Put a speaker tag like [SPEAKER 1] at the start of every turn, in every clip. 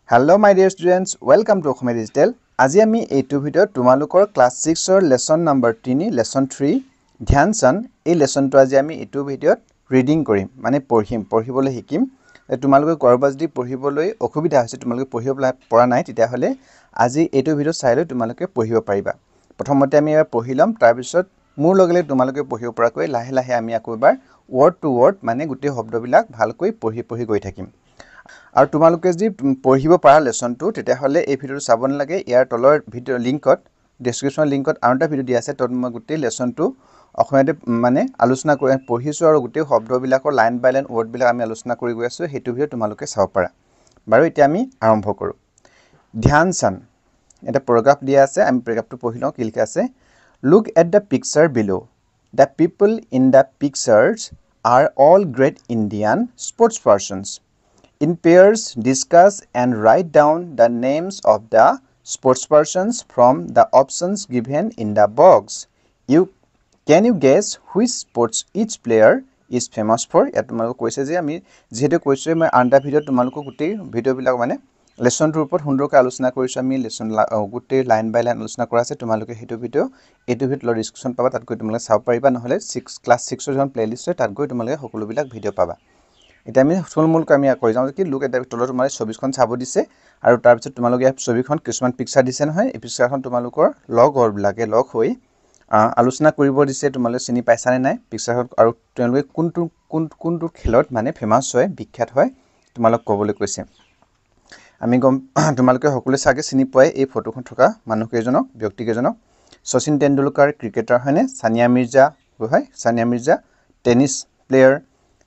[SPEAKER 1] Hello my dear students, welcome to Asomiya Digital. আজি আমি এইটো ভিডিওত তোমালোকৰ ক্লাস 6 ৰ লেসন নম্বৰ 3 লেসন 3 ধ্যান চান এই লেসনটো আজি আমি এইটো ভিডিওত ৰিডিং কৰিম মানে পঢ়িবলৈ শিকিম তোমালোকে কৰবাত যদি পঢ়িবলৈ অসুবিধা হৈছে তোমালোকে পঢ়িব পৰা নাই তেতিয়া হলে আজি এইটো ভিডিও চাই লৈ তোমালোকে পঢ়িব পাৰিবা প্ৰথমতে আমি এবাৰ পঢ়িলাম তাৰ পিছত মোৰ লগলে তোমালোকে পঢ়িব পৰাকৈ লাহে লাহে আমি আকৌ এবাৰ ওয়াৰ্ড টু ওয়াৰ্ড মানে গোটেই শব্দবিলাক ভালকৈ পঢ়ি গৈ থাকিম আৰু তোমালোকে যদি পঢ়িব পাৰা লেসনটো তেতিয়া হলে এই ভিডিওটো চাব নালাগে ইয়াৰ তলৰ ভিডিও লিংকত ডেসক্ৰিপচন লিংকত আনটা ভিডিও দিয়া আছে তত মই গোটেই লেসনটো অসমতে মানে আলোচনা কৰি পঢ়িছো আৰু গোটেই শব্দবিলাকৰ লাইন বাই লাইন ওয়াৰ্ড বিলাক আমি আলোচনা কৰি গৈ আছো হেতু ভিডিও তোমালোকে চাব পাৰা বাৰু এতিয়া আমি আৰম্ভ কৰো ধ্যান চান এটা প্যাৰাগ্ৰাফ দিয়া আছে আমি প্যাৰাগ্ৰাফটো পঢ়ি লওঁ কি লিখা আছে Look at the picture below the people in the pictures are all great Indian sportspersons In pairs, discuss and write down the names of the sportspersons from the options given in the box. Can you guess which sports each player is famous for? ইয়াত তোমালোক কৈছে যে আমি যেহেতু কৈছো মই আনটা video তোমালোক গোটেই ভিডিও বিলাক মানে লেসনটোৰ ওপৰত সুন্দৰকৈ আলোচনা কৰিছো আমি লেসন গোটেই লাইন বাই লাইন আলোচনা কৰা আছে তোমালোকে হেতু ভিডিও এইটো ভিডিওৰ ডিসক্ৰিপচন পাবা তাত গৈ তোমালোকে চাব পাৰিবা নহলে 6 ক্লাস 6 ৰ জন প্লেলিষ্ট তাত গৈ তোমালোকে সকলো বিলাক ভিডিও পাবা এটা আমি ফুলমূলকৈ আমি কৈ যাওঁ কি লুক এট তলত তোমাৰ ছবিখন চাব দিছে আৰু তাৰ পিছত তোমালোকে ছবিখন কিছুমান পিকচাৰ দিছে নহয় এই পিকচাৰখন তোমালোকৰ লগৰবিলাকে লগ হৈ আলোচনা কৰিব দিছে তোমালোকে চিনি পাইছানে নাই পিকচাৰখন আৰু তেওঁলোকে কোনটো খেলত মানে ফেমাস হয় বিখ্যাত হয় তোমালোক ক'বলৈ কৈছে আমি গম তোমালোকে সকলোৱে চাগে চিনি পায় এই ফটোখন থকা মানুহকেইজনক ব্যক্তিকেইজনক শচীন তেণ্ডুলকাৰ ক্ৰিকেটাৰ হয়নে সানিয়া মিৰ্জা হয় Sania Mirza tennis player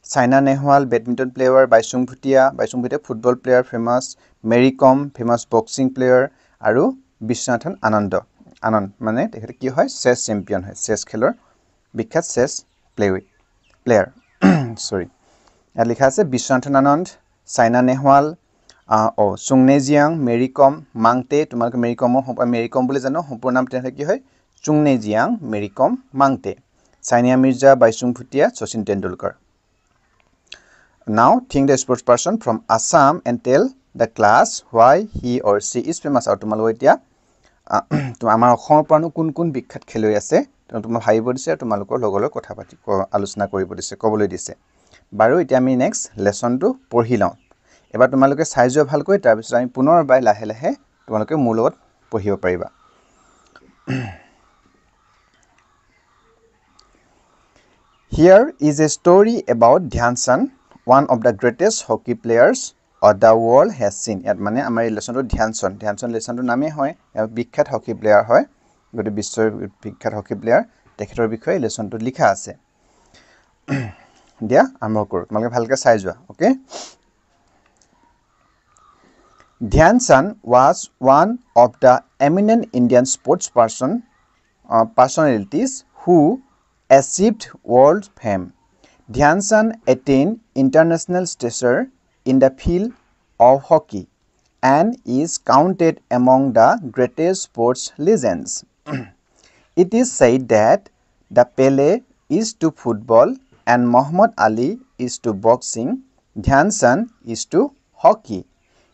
[SPEAKER 1] Saina Nehwal, badminton player, Baisung Bhutia football player famous, Mary Kom famous boxing player, aru Bishnathan Anand mane tekhete ki hoy chess champion hoy chess khelor bikhat chess player sorry ya likha ase Bishnathan Anand, Saina Nehwal, Sungne Jiang, Mary Kom, Mangte tumalke Mary Kom bole jano সম্পূৰ্ণ নাম তেনে কি হয় Sungne Jiang, Mary Kom, Mangte, Sania Mirza, Baisung Bhutia, Sachin Tendulkar Now, think the sports person from Assam and tell the class why he or she is famous. আৰু তোমালোক এতিয়া আমাৰ অসমৰ পৰা কোন বিখ্যাত খেলুৱৈ আছে তোমাক ভাবিব দিছে আৰু তোমালোকৰ লগলৈ কথা পাতি আলোচনা কৰিব দিছে ক'বলৈ দিছে বাৰু এতিয়া আমি নেক্সট লেসনটো পঢ়ি লওঁ এবাৰ তোমালোকে চাই যোৱা ভালকৈ তাৰ পিছত আমি পুনৰ বাই লাহে লাহে তোমালোকে মোৰ লগত পঢ়িব পাৰিবা Here is a story about Dhyan Chand one of the greatest hockey players of the world has seen yat mane amar lesson to Dhyan Chand lesson to name hoy bikhat hockey player hoy gote bishor bikhat hockey player tekhetor bikhoy lesson to likha ase dia amro kor tomaloke bhalke sai joa okay Dhyan Chand was one of the eminent Indian sports personalities who achieved world fame Dhyan Chand attained international stature in the field of hockey and is counted among the greatest sports legends. It is said that the Pele is to football and Muhammad Ali is to boxing, Dhyan Chand is to hockey.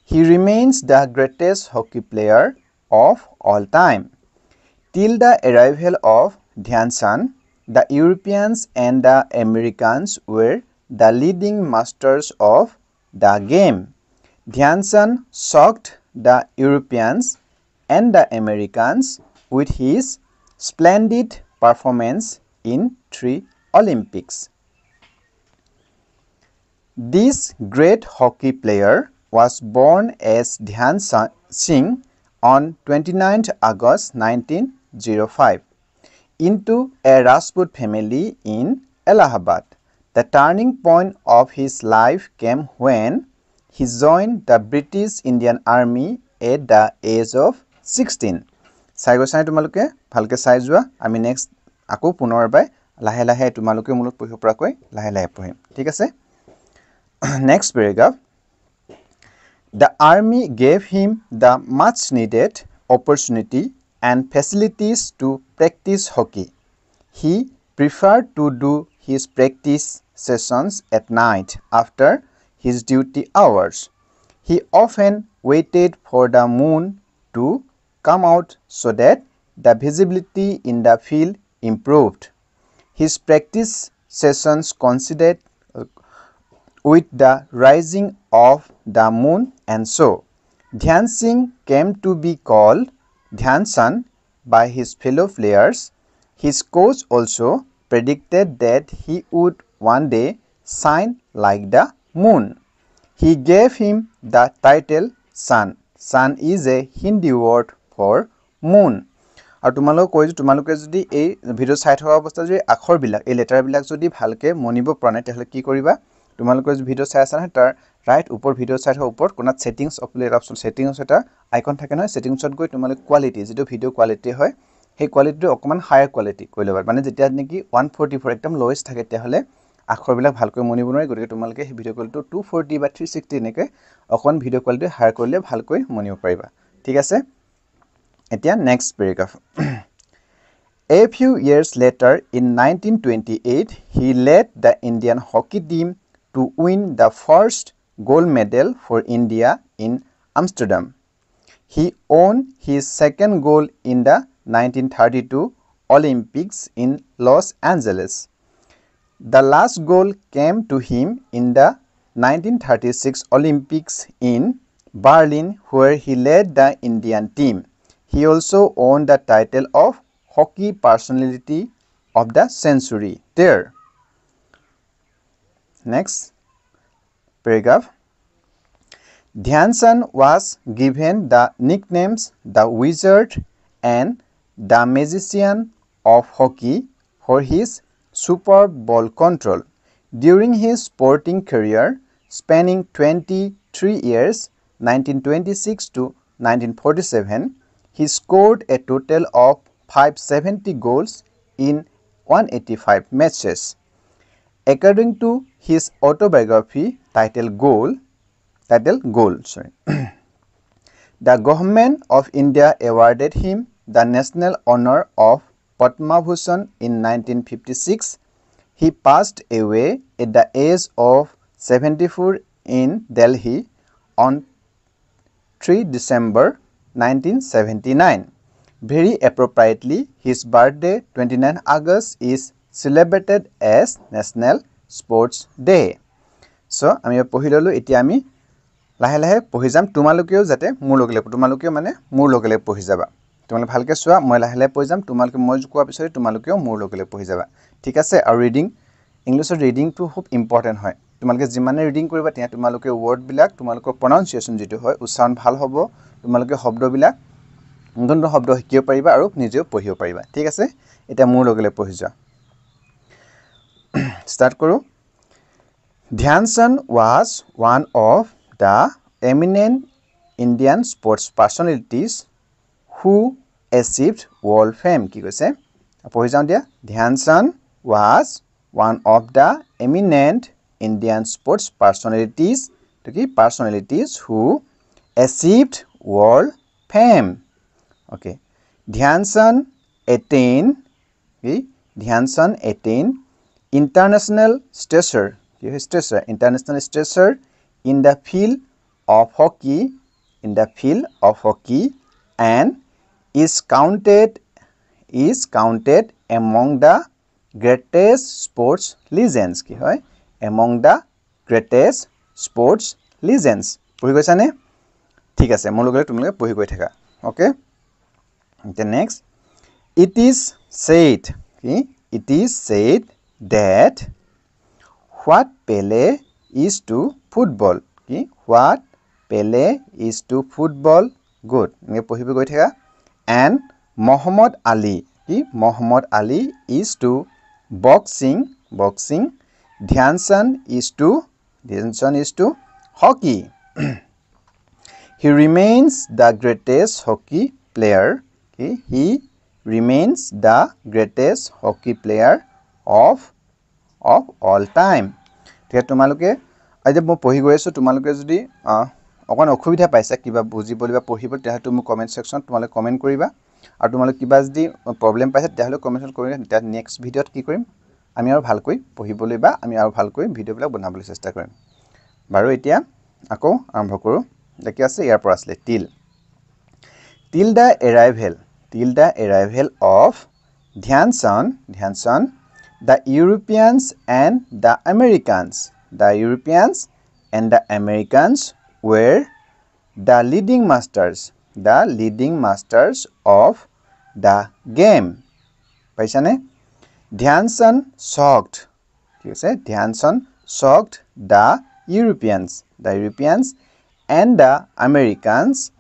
[SPEAKER 1] He remains the greatest hockey player of all time. Till the arrival of Dhyan Chand, the Europeans and the Americans were the leading masters of the game. Dhyan Chand shocked the Europeans and the Americans with his splendid performance in 3 Olympics. This great hockey player was born as Dhyan Singh on 29th August 1905. Into a Rajput family in Allahabad. The turning point of his life came when he joined the British Indian Army at the age of 16. Saigo sai tumaloke bhalke sai jua ami next ako punor bai lahe lahe tumaloke mulot pohi pora koi lahe lahe pohim thik ase next paragraph The army gave him the much needed opportunity and facilities to practice hockey. He preferred to do his practice sessions at night after his duty hours. He often waited for the moon to come out so that the visibility in the field improved. His practice sessions coincided with the rising of the moon, and so Dhyan Singh came to be called Dhyan San by his fellow players. His coach also predicted that he would one day shine like the moon. He gave him the title Sun. Sun is a Hindi word for moon. আৰু তোমালোক কৈছো তোমালোকে যদি এই video চাই থকা অৱস্থাত যদি আখৰ বিলাক এই লেটাৰ বিলাক যদি ভালকে মনিব পৰা নাই তেহলে কি কৰিবা তোমালোকে যদি ভিডিও চাই আছা না তাৰ ৰাইট ওপৰ ভিডিও চাই থকা ওপৰত কোনাত সেটিংস অপলেট অপচন সেটিংস এটা আইকন থাকে নহয় সেটিংসত গৈ তোমালোক কোৱালিটি যেটো ভিডিও কোৱালিটি হয় সেই কোৱালিটিটো অকমান হায়াৰ কোৱালিটি কৈ লবা মানে যেতিয়া নেকি 144 একদম লোৱেষ্ট থাকে তেহলে আখৰ বিলাক ভালকৈ মনিব নোৱাৰি গতিকে তোমালোকে এই ভিডিও কোৱালিটি 240 বা 360 নেকে অকন ভিডিও কোৱালিটি হায়াৰ কৰিলে ভালকৈ মনিব পাৰিবা ঠিক আছে এতিয়া next paragraph A few years later in 1928 he led the Indian hockey team to win the first gold medal for India in Amsterdam. He won his second gold in the 1932 Olympics in Los Angeles. The last goal came to him in the 1936 Olympics in Berlin where he led the Indian team. He also won the title of Hockey Personality of the Century there. Next paragraph. Dhyan San was given the nicknames the Wizard and the Magician of hockey for his superb ball control. During his sporting career, spanning 23 years, 1926 to 1947, he scored a total of 570 goals in 185 matches. According to his autobiography titled Goal, the government of India awarded him the national honor of Padma Bhushan in 1956. He passed away at the age of 74 in Delhi on 3 December 1979. Very appropriately, his birthday 29 August is celebrated as National Sports Day. So, আমি পঢ়িললো এতিয়া আমি লাহে লাহে পঢ়ি যাম তোমালোকেও যাতে মোৰ লগলে তোমালোকেও মানে মোৰ লগলে পঢ়ি যাবা তোমালোকে ভালকে চোৱা মই লাহে লাহে পঢ়ি যাম তোমালোকে মই কোৱা পিছতে তোমালোকেও মোৰ লগলে পঢ়ি যাবা ঠিক আছে আৰু ৰিডিং ইংলিশৰ ৰিডিংটো খুব ইম্পৰ্টেন্ট হয় তোমালোকে যিমানে ৰিডিং কৰিবা তেতিয়া তোমালোকে ওয়াৰ্ড বিলাক তোমালোকৰ প্ৰনাউন্সিয়েচন যেটো হয় উচ্চাৰণ ভাল হ'ব তোমালোকে শব্দবিলাক নতুন শব্দ শিকিব পাৰিবা আৰু নিজেও পঢ়িব পাৰিবা ঠিক আছে এটা মোৰ লগলে পঢ়ি যোৱা স্টাৰ্ট কৰো Dhyan San was one of the eminent Indian sports personalities who achieved world fame কি কৈছে পঢ়ি যাও দিয়া Dhyan San was one of the eminent Indian sports personalities who achieved world fame. Okay. Dhyan San attained international stature in the field of hockey and is counted among the greatest sports legends কি হয় among the greatest sports legends পঢ়ি গৈছা নে ঠিক আছে মোৰ লগলে তুমি পঢ়ি গৈ থাকা okay the next it is said that what Pele is to football what Pele is to football good নে পঢ়িব গৈ থাকা and Muhammad Ali is to boxing Dhyan San is to hockey he remains the greatest hockey player he remains the greatest hockey player of all time ঠিক তোমালোকে আজি মই পঢ়ি গৈ আছো তোমালোকে যদি অকন অসুবিধা পাইছা কিবা বুজি বলিবা পঢ়িব তেহলে তুমি কমেন্ট সেকশন তোমালোকে কমেন্ট কৰিবা আৰু তোমালোকে কিবা যদি প্ৰবলেম পাইছা তেহলে কমেন্ট কৰিবা তেতিয়া নেক্সট ভিডিওত কি কৰিম আমি আৰু ভালকৈ পঢ়িবলৈ বা আমি আৰু ভালকৈ ভিডিওবিলাক বনাবলৈ চেষ্টা কৰিম বাৰু এতিয়া আকৌ আৰম্ভ কৰো দেখি আছে ইয়াৰ পৰা আসলে till the arrival of Dhyan Chand the Europeans and the Americans were the leading masters of the game paisane Dhyan Chand shocked Dhyan Chand shocked the Europeans and the Americans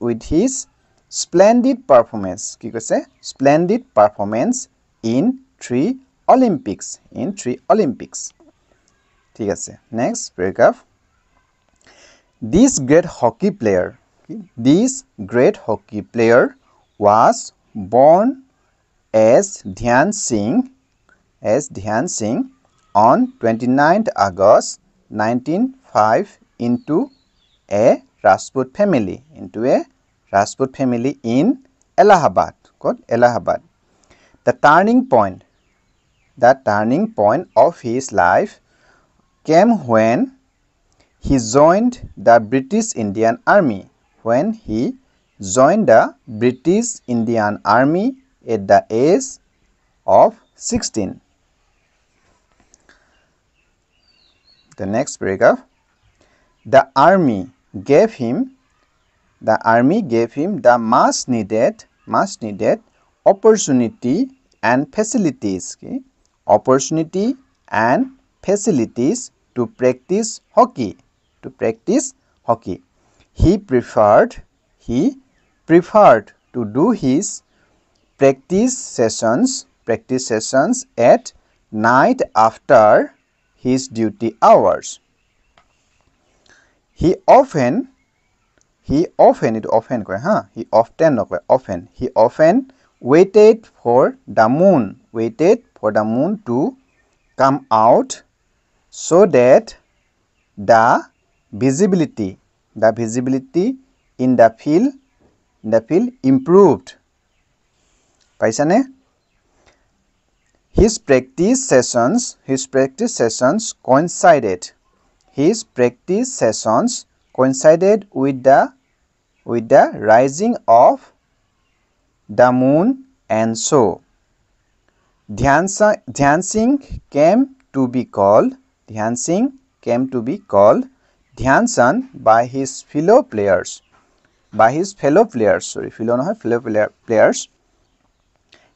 [SPEAKER 1] with his splendid performance in 3 Olympics ঠিক আছে next paragraph this great hockey player was born as Dhyan Singh on 29th August 1905 into a Rajput family in Allahabad the turning point of his life came when he joined the British Indian Army at the age of 16 the next paragraph the army gave him the much needed opportunity and facilities to practice hockey he preferred to do his practice sessions at night after his duty hours he often waited for the moon to come out so that the visibility in the field improved paisane his practice sessions coincided with the rising of the moon and so Dhyan Singh came to be called Dhyan Chand by his fellow players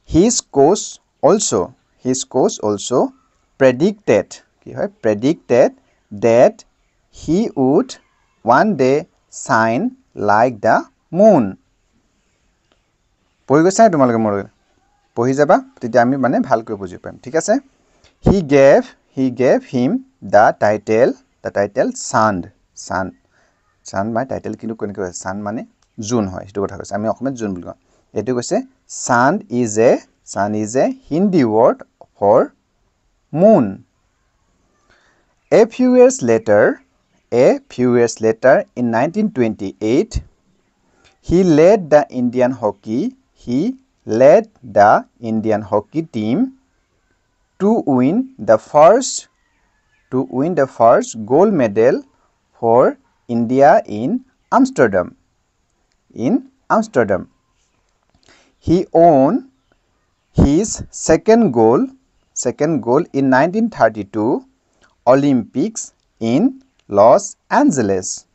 [SPEAKER 1] his coach also predicted that he would one day shine like the moon পঢ়ি গৈছা তোমালোকে মোৰ পঢ়ি যাবা তেতিয়া আমি মানে ভালকৈ বুজি পাম ঠিক আছে he gave him the title sun my title কিন্তু কোনকে হয় sun মানে জুন হয় এটো কথা কৈছে আমি অসমত জুন বুলি কওঁ এটো কৈছে sun is a Hindi word for moon a few years later in 1928 he led the Indian hockey team to win the first gold medal for India in Amsterdam he won his second goal in 1932 Olympics in Los Angeles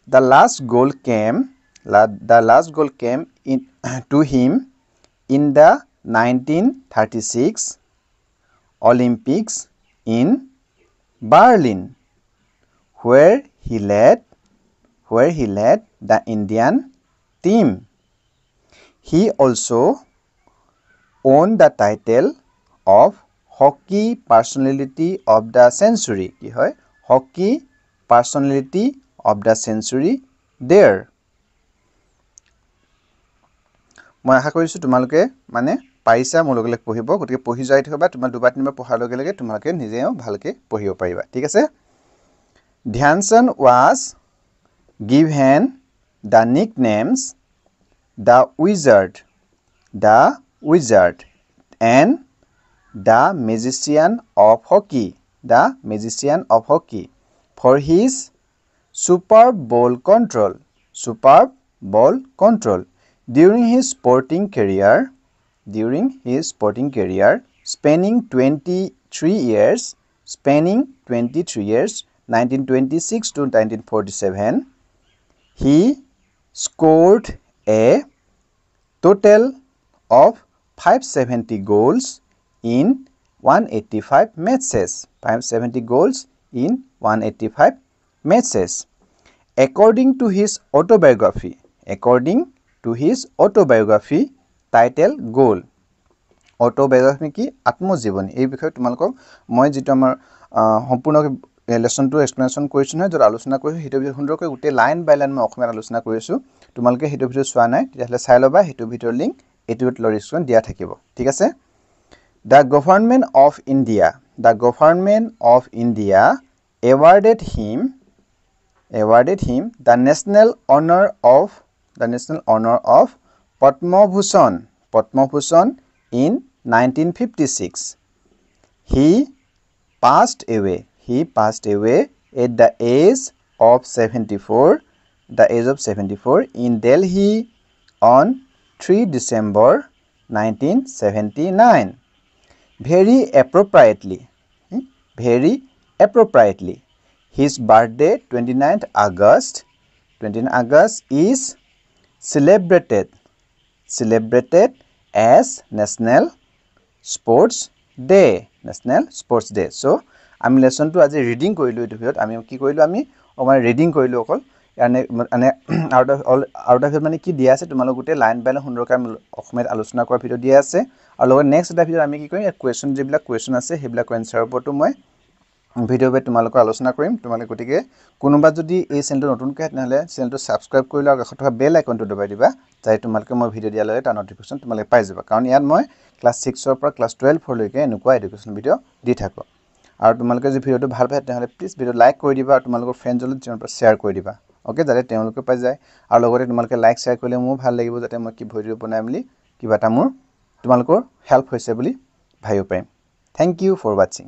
[SPEAKER 1] the last goal came to him in the 1936 Olympics in Berlin where he led the Indian team he also won the title of hockey personality of the century কি হয় hockey personality of the century there মই আশা কৰিছো তোমালোকে মানে পাইছা মলগলে পঢ়িব গতিকে পঢ়ি যাই থবা তোমাৰ দুবাৰ তিনিবাৰ পঢ়াৰ লগে লগে তোমালোকে নিজেও ভালকে পঢ়িব পাৰিবা ঠিক আছে Dhyan Chand was given the nicknames the wizard and the magician of hockey for his superb ball control. Superb ball control. During his sporting career, spanning 23 years, 1926 to 1947, he scored a total of 570 goals in 185 matches. 570 goals in 185 matches. According to his autobiography, title goal. Autobiography কি আত্মজীৱনী এই বিষয়ে তোমালোকক মই যেটো আমাৰ সম্পূৰ্ণ lesson two explanation কৰিছো নহয় যত আলোচনা কৰিছো হেটো ভিডিও সুন্দৰকৈ গুটে লাইন বাই লাইন মই অসমত আলোচনা কৰিছো তোমালোকে হেটো ভিডিও চোৱা নাই তেতিয়াহলে চাই লবা হেটো ভিডিওৰ লিংক এটোত লৰিছন দিয়া থাকিব ঠিক আছে The government of India awarded him the national honor of Padma Bhushan in 1956. He passed away at the age of 74 in Delhi on 3 December 1979. Very appropriately, his birthday 29th August is celebrated as National Sports Day. So আমি lesson two আজি reading কৰিলো এটো ভিডিওত আমি কি কৰিলো আমি আমাৰ reading কৰিলো অকল মানে আউট অফ মানে কি দিয়া আছে তোমালোক গুটে লাইন বাই লাইন সুন্দৰকৈ অসমত আলোচনা কৰা ভিডিও দিয়া আছে আৰু লগত নেক্সট এটা ভিডিও আমি কি কৰিম কোৱেশ্চন যেবিলাক কোৱেশ্চন আছে হেবিলাক এনসাৰ ওপৰটো মই ভিডিও বে তোমালোকৰ আলোচনা কৰিম তোমালোক গটিকে কোনোবা যদি এই চেনেলটো নতুনকৈ তেনেহলে চেনেলটো সাবস্ক্ৰাইব কৰি লওক কাষত থকা বেল আইকনটো দবাই দিবা যাতে তোমালোকে মই ভিডিও দিয়া লগে তা নটিফিকেশন তোমালোকে পাই যাবা কাৰণ ইয়াত মই ক্লাস 6 ৰ পৰা ক্লাস 12 লৈকে এনেকুৱা এডুকেশন ভিডিও দি থাকো আৰু তোমালোকে যদি ভিডিওটো ভাল পায় তেনেহলে প্লিজ ভিডিও লাইক কৰি দিবা আৰু তোমালোকৰ ফ্ৰেণ্ডজলৈ যেনৰ পৰা শেয়াৰ কৰি দিবা ওকে যাতে তেওঁলোকে পাই যায় আৰু লগতে তোমালোকে লাইক শেয়াৰ কৰিলে মোৰ ভাল লাগিব যাতে মই কি ভিডিও বনাইমলি কিবা এটা মোৰ তোমালোকৰ হেল্প হৈছে বুলি ভাবিব পাৰিম থ্যাংক ইউ ফৰ ওয়াচিং